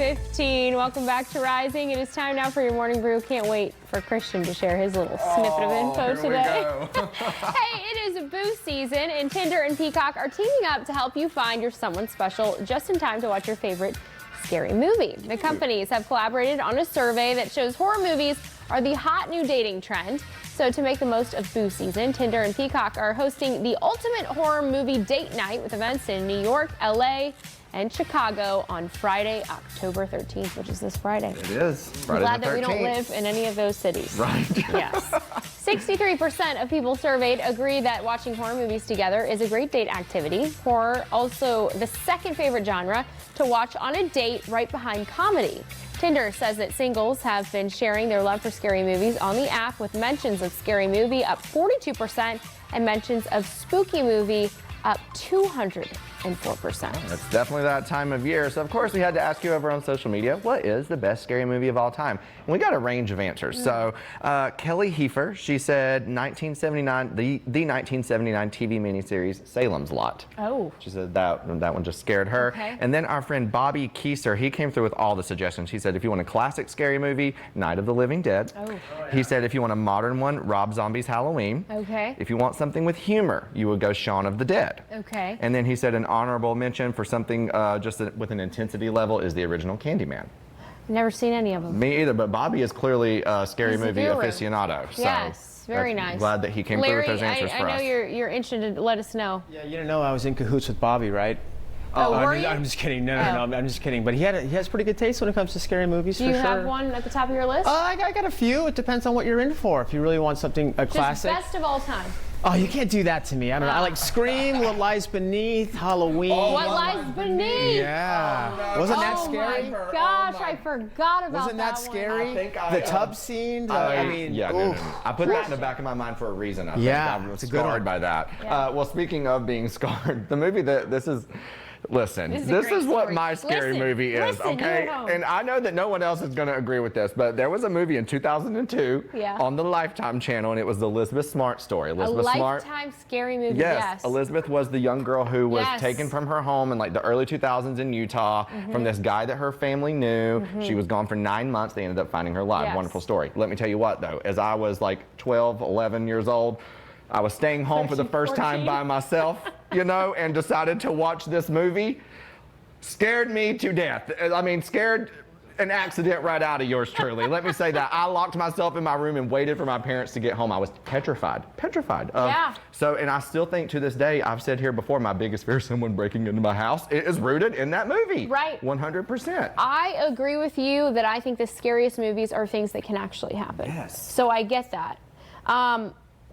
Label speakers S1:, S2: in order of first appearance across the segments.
S1: 8:15. Welcome back to Rising. It is time now for your morning brew. Can't wait for Christian to share his little snippet of info today. Hey, it is boo season, and Tinder and Peacock are teaming up to help you find your someone special just in time to watch your favorite scary movie. The companies have collaborated on a survey that shows horror movies are the hot new dating trend. So to make the most of boo season, Tinder and Peacock are hosting the ultimate horror movie date night with events in New York, LA, and Chicago on Friday, October 13th, which is this Friday.
S2: It is.
S1: I'm glad that we don't live in any of those cities.
S2: Right.
S1: Yes. 63% of people surveyed agree that watching horror movies together is a great date activity. Horror, also the second favorite genre to watch on a date, right behind comedy. Tinder says that singles have been sharing their love for scary movies on the app, with mentions of scary movie up 42% and mentions of spooky movie up 204%.
S2: It's definitely that time of year. So, of course, we had to ask you over on social media, what is the best scary movie of all time? And we got a range of answers. So, Kelly Heifer, she said 1979, the 1979 TV miniseries Salem's Lot.
S1: Oh.
S2: She said that one just scared her.
S1: Okay.
S2: And then our friend Bobby Keiser, he came through with all the suggestions. He said if you want a classic scary movie, Night of the Living Dead.
S1: Oh.
S2: He said if you want a modern one, Rob Zombie's Halloween.
S1: Okay.
S2: If you want something with humor, you would go Shaun of the Dead.
S1: Okay.
S2: And then he said an honorable mention for something just with an intensity level is the original Candyman.
S1: Never seen any of them.
S2: Me either, but Bobby is clearly a scary movie aficionado.
S1: Yes, very nice.
S2: Glad that he came through with those answers for us.
S1: I know you're interested to let us know.
S3: Yeah, you didn't know I was in cahoots with Bobby, right?
S1: Oh, were you?
S3: I'm just kidding. No, I'm just kidding. But he has pretty good taste when it comes to scary movies, for sure.
S1: Do you have one at the top of your list?
S3: I got a few. It depends on what you're in for. If you really want something, a classic.
S1: Just best of all time.
S3: Oh, you can't do that to me. I don't know. I like Scream, What Lies Beneath, Halloween.
S1: What Lies Beneath?
S3: Yeah.
S2: Oh, no.
S3: Wasn't that scary?
S1: Oh my gosh, I forgot about
S3: Wasn't that scary?
S2: I
S3: The tub scene. I mean,
S2: yeah, no. I put that in the back of my mind for a reason. I think I was
S3: it's a good
S2: scarred
S3: one.
S2: by that.
S1: Yeah.
S2: Well, speaking of being scarred, the movie that this is. Listen,
S1: this
S2: is what
S1: story.
S2: my scary movie is,
S1: Listen,
S2: okay? And I know that no one else is going to agree with this, but there was a movie in 2002 on the Lifetime channel, and it was the Elizabeth Smart story. Elizabeth Smart,
S1: Lifetime scary movie,
S2: yes. Elizabeth was the young girl who was taken from her home in like the early 2000s in Utah from this guy that her family knew. She was gone for 9 months. They ended up finding her alive. Wonderful story. Let me tell you what, though. As I was like 12, 11 years old, I was staying home for the first time by myself, you know, and decided to watch this movie. Scared me to death. I mean, scared an accident right out of yours truly. Let me say that. I locked myself in my room and waited for my parents to get home. I was petrified. So, and I still think to this day, I've said here before, my biggest fear is someone breaking into my house. It is rooted in that movie.
S1: Right.
S2: 100%.
S1: I agree with you that I think the scariest movies are things that can actually happen.
S2: Yes.
S1: So I get that.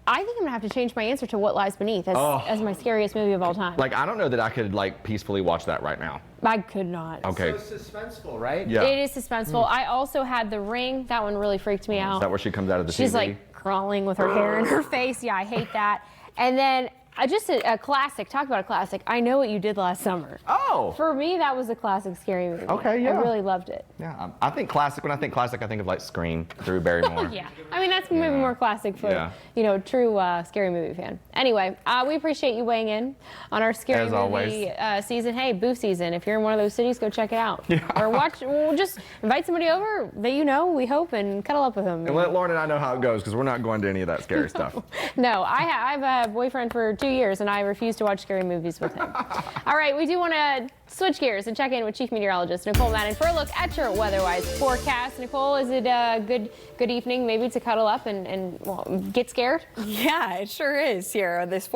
S1: I think I'm gonna have to change my answer to What Lies Beneath as my scariest movie of all time.
S2: Like, I don't know that I could like peacefully watch that right now.
S1: I could not.
S2: Okay.
S3: So it's suspenseful, right?
S2: Yeah.
S1: It is suspenseful. I also had The Ring. That one really freaked me out.
S2: Is that where she comes out of the TV?
S1: She's like crawling with her hair in her face. Yeah, I hate that. And then just a classic. Talk about a classic. I Know What You Did Last Summer.
S2: Oh.
S1: For me, that was a classic scary movie.
S2: Okay, yeah.
S1: I really loved it.
S2: Yeah, I think classic. When I think classic, I think of like Scream, Drew Barrymore.
S1: Yeah, I mean that's maybe more classic for true scary movie fan. Anyway, we appreciate you weighing in on our scary movie season. Hey, boo season! If you're in one of those cities, go check it out. Yeah. Or watch. We'll just invite somebody over that you know. We hope and cuddle up with them.
S2: And let Lauren and I know how it goes because we're not going to any of that scary stuff.
S1: No, I've a boyfriend for 2 years and I refuse to watch scary movies with him. All right, we do want to switch gears and check in with Chief Meteorologist Nicole Madden for a look at your weather-wise forecast. Nicole, is it a good evening maybe to cuddle up and well, get scared?
S4: Yeah, it sure is, Sierra. This